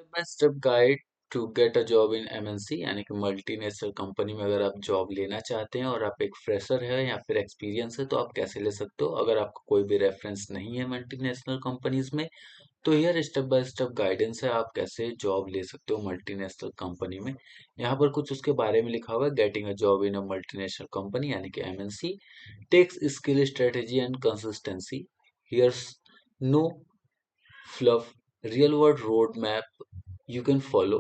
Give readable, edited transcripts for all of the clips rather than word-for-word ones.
Step by step guide to get a job in MNC यानी कि multinational company में अगर आप जॉब लेना चाहते हैं और आप एक फ्रेशर है या फिर एक्सपीरियंस है तो आप कैसे ले सकते हो। अगर आपका कोई भी रेफरेंस नहीं है मल्टीनेशनल कंपनीज में तो here step by step guidance है आप कैसे जॉब ले सकते हो मल्टीनेशनल कंपनी में। यहाँ पर कुछ उसके बारे में लिखा हुआ है। Getting a job in a multinational company यानी कि MNC takes skill strategy and consistency. Here's no fluff, real world roadmap you can follow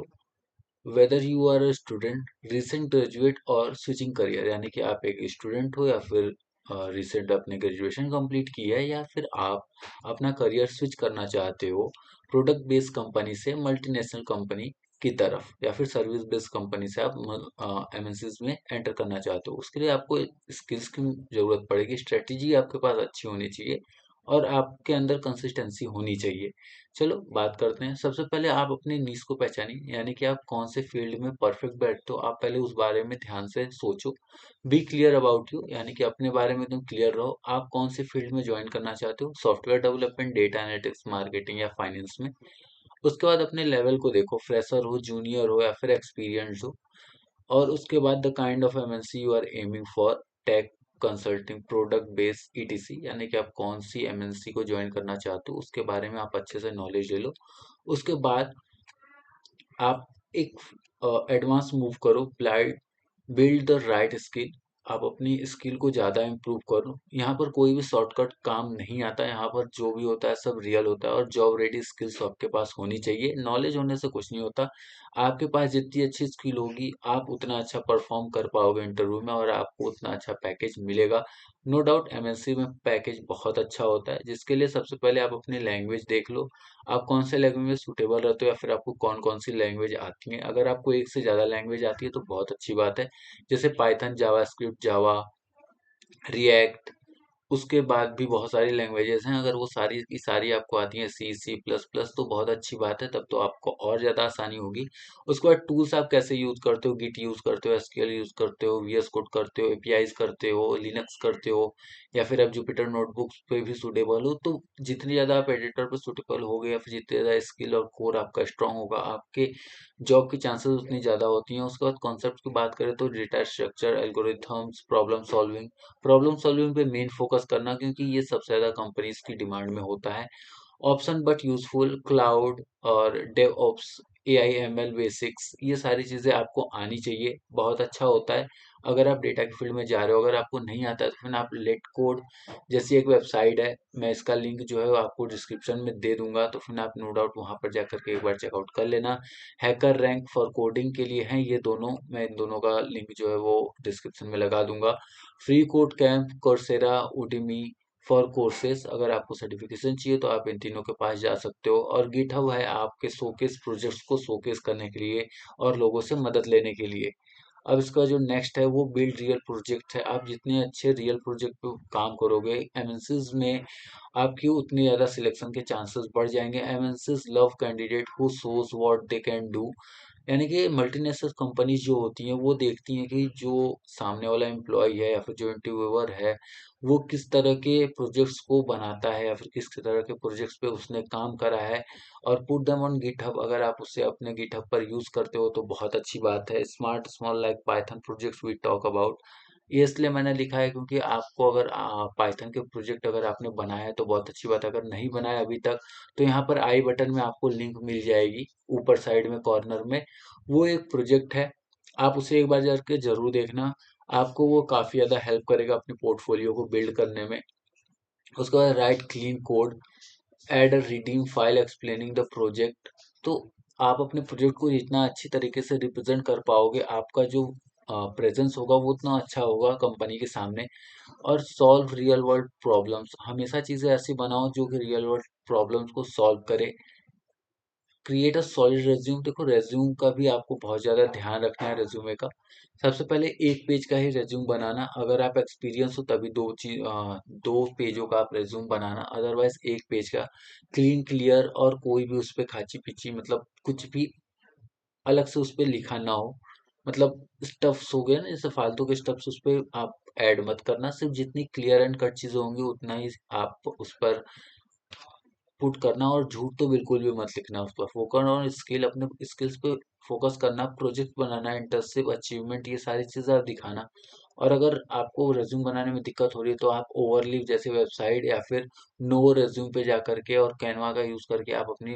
whether you are a student, recent graduate और switching career यानी कि आप एक student हो या फिर रिसेंट अपने ग्रेजुएशन कंप्लीट किया है या फिर आप अपना करियर स्विच करना चाहते हो प्रोडक्ट बेस्ड कंपनी से मल्टीनेशनल कंपनी की तरफ या फिर सर्विस बेस्ड कंपनी से आप एमएनसीज में एंटर करना चाहते हो। उसके लिए आपको स्किल्स की जरूरत पड़ेगी, स्ट्रेटेजी आपके पास अच्छी होनी चाहिए और आपके अंदर कंसिस्टेंसी होनी चाहिए। चलो बात करते हैं। सबसे पहले आप अपने नीश को पहचानिए यानी कि आप कौन से फील्ड में परफेक्ट बैठते हो। आप पहले उस बारे में ध्यान से सोचो। बी क्लियर अबाउट यू यानी कि अपने बारे में तुम क्लियर रहो। आप कौन से फील्ड में ज्वाइन करना चाहते हो, software development, data analytics, marketing या फाइनेंस में। उसके बाद अपने लेवल को देखो, फ्रेशर हो, जूनियर हो या फिर एक्सपीरियंस हो। और उसके बाद the kind of MNC you are aiming for, tech, consulting, product base, etc यानी कि आप कौन सी एमएनसी को ज्वाइन करना चाहते हो उसके बारे में आप अच्छे से नॉलेज ले लो। उसके बाद आप एक एडवांस मूव करो, बिल्ड द राइट स्किल। आप अपनी स्किल को ज़्यादा इम्प्रूव करो। यहाँ पर कोई भी शॉर्टकट काम नहीं आता। यहाँ पर जो भी होता है सब रियल होता है और जॉब रेडी स्किल्स आपके पास होनी चाहिए। नॉलेज होने से कुछ नहीं होता। आपके पास जितनी अच्छी स्किल होगी आप उतना अच्छा परफॉर्म कर पाओगे इंटरव्यू में और आपको उतना अच्छा पैकेज मिलेगा। नो डाउट एमएनसी में पैकेज बहुत अच्छा होता है, जिसके लिए सबसे पहले आप अपनी लैंग्वेज देख लो। आप कौन से लैंग्वेज में सूटेबल रहते हो या फिर आपको कौन कौन सी लैंग्वेज आती हैं। अगर आपको एक से ज़्यादा लैंग्वेज आती है तो बहुत अच्छी बात है, जैसे पाइथन, जावास्क्रिप्ट, जावा, रिएक्ट। उसके बाद भी बहुत सारी लैंग्वेजेस हैं। अगर वो सारी की सारी आपको आती हैं, सी, सी प्लस प्लस, तो बहुत अच्छी बात है, तब तो आपको और ज़्यादा आसानी होगी। उसके बाद टूल्स आप कैसे यूज़ करते हो, गिट यूज़ करते हो, एसक्यूएल यूज़ करते हो, वीएस कोड करते हो, एपीआईज करते हो, लिनक्स करते हो या फिर आप जुपिटर नोटबुक्स पे भी सूटेबल हो। तो जितनी ज़्यादा आप एडिटर पे सूटेबल हो गए या फिर जितने ज़्यादा स्किल और कोर आपका स्ट्रांग होगा, आपके जॉब की चांसेस उतनी ज़्यादा होती हैं। उसके बाद कॉन्सेप्ट की बात करें तो data structure, algorithms, problem solving पे मेन फोकस करना, क्योंकि ये सबसे ज़्यादा कंपनीज की डिमांड में होता है। ऑप्शन बट यूजफुल, क्लाउड और डेव ऑप्स, एआईएमएल बेसिक्स, ये सारी चीज़ें आपको आनी चाहिए, बहुत अच्छा होता है। अगर आप डेटा की फील्ड में जा रहे हो, अगर आपको नहीं आता है तो फिर आप लेट कोड जैसी एक वेबसाइट है, मैं इसका लिंक जो है वो आपको डिस्क्रिप्शन में दे दूंगा, तो फिर आप नो डाउट वहाँ पर जाकर के एक बार चेकआउट कर लेना। हैकर रैंक फॉर कोडिंग के लिए हैं ये दोनों, मैं इन दोनों का लिंक जो है वो डिस्क्रिप्शन में लगा दूंगा। Free code camp, Coursera, Udemy for courses, अगर आपको सर्टिफिकेशन चाहिए तो आप इन तीनों के पास जा सकते हो। और गिटहब है आपके शोकेस प्रोजेक्ट्स को शोकेस करने के लिए और लोगों से मदद लेने के लिए। अब इसका जो नेक्स्ट है वो बिल्ड रियल प्रोजेक्ट है। आप जितने अच्छे रियल प्रोजेक्ट पे काम करोगे एमएनसीज में, आपकी उतनी ज़्यादा सिलेक्शन के चांसेस बढ़ जाएंगे। MNCs love candidate who shows what they can do, यानी कि मल्टीनेशनल कंपनीज जो होती हैं वो देखती हैं कि जो सामने वाला एम्प्लॉय है या फिर जो इंटरव्यूअर है वो किस तरह के प्रोजेक्ट्स को बनाता है या फिर किस तरह के प्रोजेक्ट्स पे उसने काम करा है, और पुट देम ऑन गिटहब। अगर आप उसे अपने गिटहब पर यूज करते हो तो बहुत अच्छी बात है। Smart small like Python projects we talk about, ये इसलिए मैंने लिखा है क्योंकि आपको अगर पाइथन के प्रोजेक्ट अगर आपने बनाया है तो बहुत अच्छी बात है। अगर नहीं बनाया अभी तक तो यहाँ पर आई बटन में आपको लिंक मिल जाएगी ऊपर साइड में कॉर्नर में, वो एक प्रोजेक्ट है, आप उसे एक बार जाके जरूर देखना। आपको वो काफ़ी ज़्यादा हेल्प करेगा अपने पोर्टफोलियो को बिल्ड करने में। उसके बाद right clean code, add a redeem file explaining the project. तो आप अपने प्रोजेक्ट को जितना अच्छी तरीके से रिप्रेजेंट कर पाओगे, आपका जो प्रेजेंस होगा वो उतना अच्छा होगा कंपनी के सामने। और सॉल्व रियल वर्ल्ड प्रॉब्लम्स, हमेशा चीज़ें ऐसी बनाओ जो कि रियल वर्ल्ड प्रॉब्लम्स को सॉल्व करे। क्रिएट अ सॉलिड रेज्यूम, देखो रेज्यूम का भी आपको बहुत ज़्यादा ध्यान रखना है। रेज्यूमे का सबसे पहले एक पेज का ही रेज्यूम बनाना। अगर आप एक्सपीरियंस हो तभी दो पेजों का आप रेज्यूम बनाना, अदरवाइज एक पेज का। क्लीन क्लियर और कोई भी उस पर खाची पीची मतलब कुछ भी अलग से उस पर लिखा ना हो। मतलब स्टफ्स हो गए ना, जैसे फालतू के स्टफ्स उस पर आप ऐड मत करना। सिर्फ जितनी क्लियर एंड कट चीज़ें होंगी उतना ही आप उस पर पुट करना, और झूठ तो बिल्कुल भी मत लिखना उस पर। फोकस ऑन स्किल, अपने स्किल्स पे फोकस करना, प्रोजेक्ट बनाना, इंटर्नशिप अचीवमेंट, ये सारी चीज़ें आप दिखाना। और अगर आपको रेज्यूम बनाने में दिक्कत हो रही है तो आप ओवरलीव जैसे वेबसाइट या फिर नो रेज्यूम पे जा करके और कैनवा का यूज़ करके आप अपनी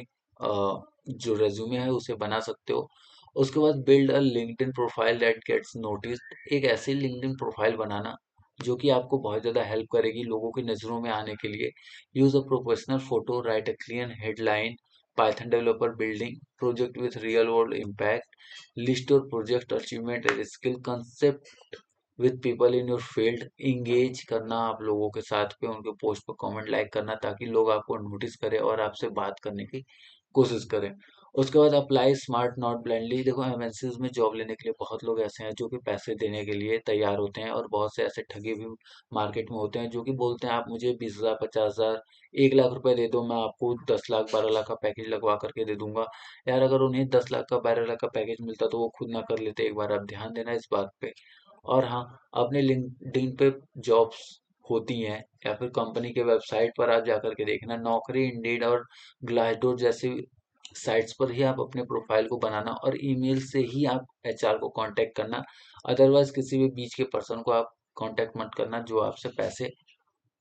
जो रेज्यूमे है उसे बना सकते हो। उसके बाद build a LinkedIn profile that gets notice, एक ऐसी लिंक्डइन प्रोफाइल बनाना जो कि आपको बहुत ज़्यादा हेल्प करेगी लोगों की नज़रों में आने के लिए। Use a professional photo, write a clear headline, Python developer building project with real world impact, list और project achievement and skill connect with people in your field. Engage करना आप लोगों के साथ पे, उनके पोस्ट पर कमेंट लाइक करना ताकि लोग आपको नोटिस करें और आपसे बात करने की कोशिश करें। उसके बाद अप्लाई स्मार्ट नॉट ब्लाइंडली। देखो एमएनसीज में जॉब लेने के लिए बहुत लोग ऐसे हैं जो कि पैसे देने के लिए तैयार होते हैं, और बहुत से ऐसे ठगे भी मार्केट में होते हैं जो कि बोलते हैं आप मुझे 20,000, 50,000, 1 लाख रुपए दे दो, मैं आपको 10 लाख, 12 लाख का पैकेज लगवा करके दे दूंगा। यार अगर उन्हें 10 लाख का, 12 लाख का पैकेज मिलता तो वो खुद ना कर लेते? एक बार आप ध्यान देना इस बात पे। और हाँ, अपने लिंक्डइन पे जॉब्स होती हैं या फिर कंपनी के वेबसाइट पर आप जाकर के देखना, नौकरी, इंडीड और ग्लासडोर जैसी साइट्स पर ही आप अपने प्रोफाइल को बनाना, और ईमेल से ही आप एचआर को कांटेक्ट करना। अदरवाइज किसी भी बीच के पर्सन को आप कांटेक्ट मत करना जो आपसे पैसे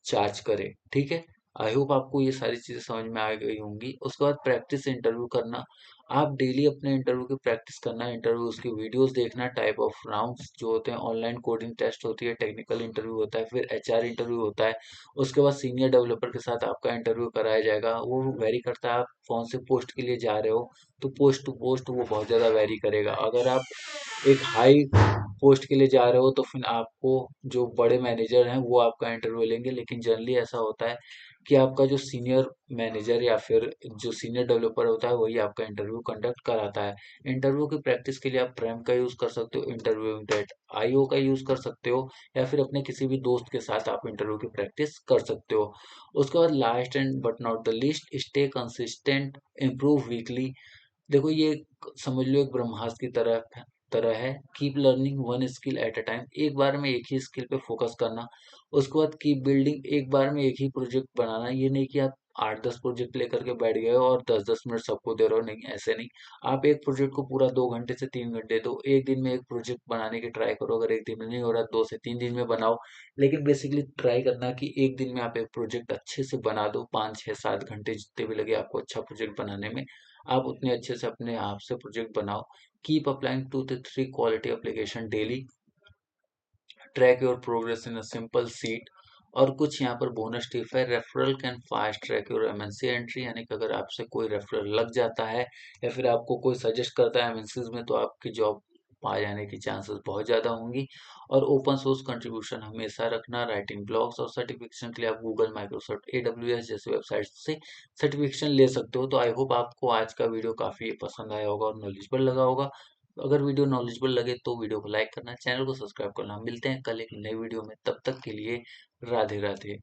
चार्ज करे। ठीक है, आई होप आपको ये सारी चीजें समझ में आ गई होंगी। उसके बाद प्रैक्टिस इंटरव्यू करना, आप डेली अपने इंटरव्यू की प्रैक्टिस करना, इंटरव्यू उसकी वीडियोस देखना, टाइप ऑफ राउंड्स जो होते हैं, ऑनलाइन कोडिंग टेस्ट होती है, टेक्निकल इंटरव्यू होता है, फिर एचआर इंटरव्यू होता है। उसके बाद सीनियर डेवलपर के साथ आपका इंटरव्यू कराया जाएगा। वो वेरी करता है आप कौन से पोस्ट के लिए जा रहे हो, तो पोस्ट टू पोस्ट वो बहुत ज़्यादा वेरी करेगा। अगर आप एक हाई पोस्ट के लिए जा रहे हो तो फिर आपको जो बड़े मैनेजर हैं वो आपका इंटरव्यू लेंगे, लेकिन जनरली ऐसा होता है कि आपका जो सीनियर मैनेजर या फिर जो सीनियर डेवलपर होता है वही आपका इंटरव्यू कंडक्ट कराता है। इंटरव्यू की प्रैक्टिस के लिए आप प्रैम का यूज़ कर सकते हो, इंटरव्यू डॉट आईओ का यूज़ कर सकते हो, या फिर अपने किसी भी दोस्त के साथ आप इंटरव्यू की प्रैक्टिस कर सकते हो। उसके बाद last and but not the least, stay consistent, improve weekly. देखो ये समझ लो एक ब्रह्मास्त्र की तरह है। Keep learning one skill at a time, एक बार में एक ही स्किल पे फोकस करना। उसके बाद कीप बिल्डिंग, एक बार में एक ही प्रोजेक्ट बनाना। ये नहीं कि आप 8-10 प्रोजेक्ट लेकर के बैठ गए हो और 10-10 मिनट सबको दे रहे हो, नहीं ऐसे नहीं। आप एक प्रोजेक्ट को पूरा 2 घंटे से 3 घंटे दो, एक दिन में एक प्रोजेक्ट बनाने की ट्राई करो। अगर एक दिन में नहीं हो रहा 2 से 3 दिन में बनाओ, लेकिन बेसिकली ट्राई करना कि एक दिन में आप एक प्रोजेक्ट अच्छे से बना दो। 5, 6, 7 घंटे जितने भी लगे आपको अच्छा प्रोजेक्ट बनाने में, आप उतने अच्छे से अपने आप से प्रोजेक्ट बनाओ। Keep applying 2 to 3 quality application daily, track your progress in a simple seat. और कुछ यहाँ पर बोनस टिप है, referral can fast track your MNC entry, यानी कि अगर आपसे कोई रेफरल लग जाता है या फिर आपको कोई सजेस्ट करता है एमएनसीज में, तो आपकी जॉब पा जाने की चांसेस बहुत ज़्यादा होंगी। और ओपन सोर्स कंट्रीब्यूशन हमेशा रखना, राइटिंग ब्लॉग्स और सर्टिफिकेशन के लिए आप गूगल, माइक्रोसॉफ्ट, एडब्ल्यूएस जैसे वेबसाइट से सर्टिफिकेशन ले सकते हो। तो आई होप आपको आज का वीडियो काफ़ी पसंद आया होगा और नॉलेजेबल लगा होगा। अगर वीडियो नॉलेजेबल लगे तो वीडियो को लाइक करना, चैनल को सब्सक्राइब करना। मिलते हैं कल एक नई वीडियो में, तब तक के लिए राधे राधे।